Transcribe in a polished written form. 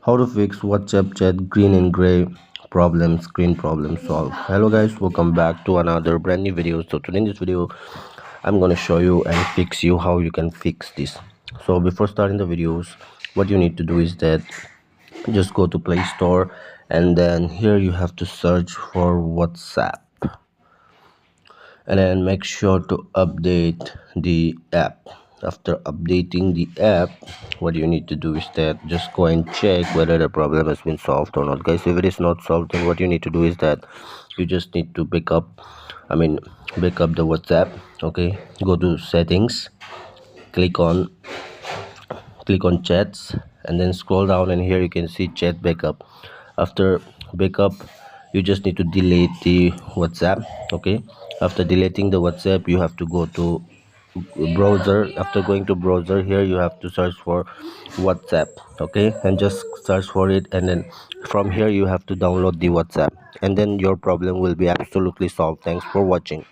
How to fix WhatsApp chat green and gray problem screen problem solve. Hello guys, welcome back to another brand new video. So today in this video I'm gonna show you and fix you how you can fix this. So before starting the videos, what you need to do is that just go to Play Store, and then here you have to search for WhatsApp, and then make sure to update the app. After updating the app, what you need to do is that just go and check whether the problem has been solved or not, guys. If it is not solved, then what you need to do is that you just need to back up the WhatsApp. Okay, go to settings, click on chats, and then scroll down, and here you can see chat backup. After backup, you just need to delete the WhatsApp. Okay, after deleting the WhatsApp, you have to go to browser. After going to browser, here you have to search for WhatsApp. Okay, and just search for it, and then from here you have to download the WhatsApp, and then your problem will be absolutely solved. Thanks for watching.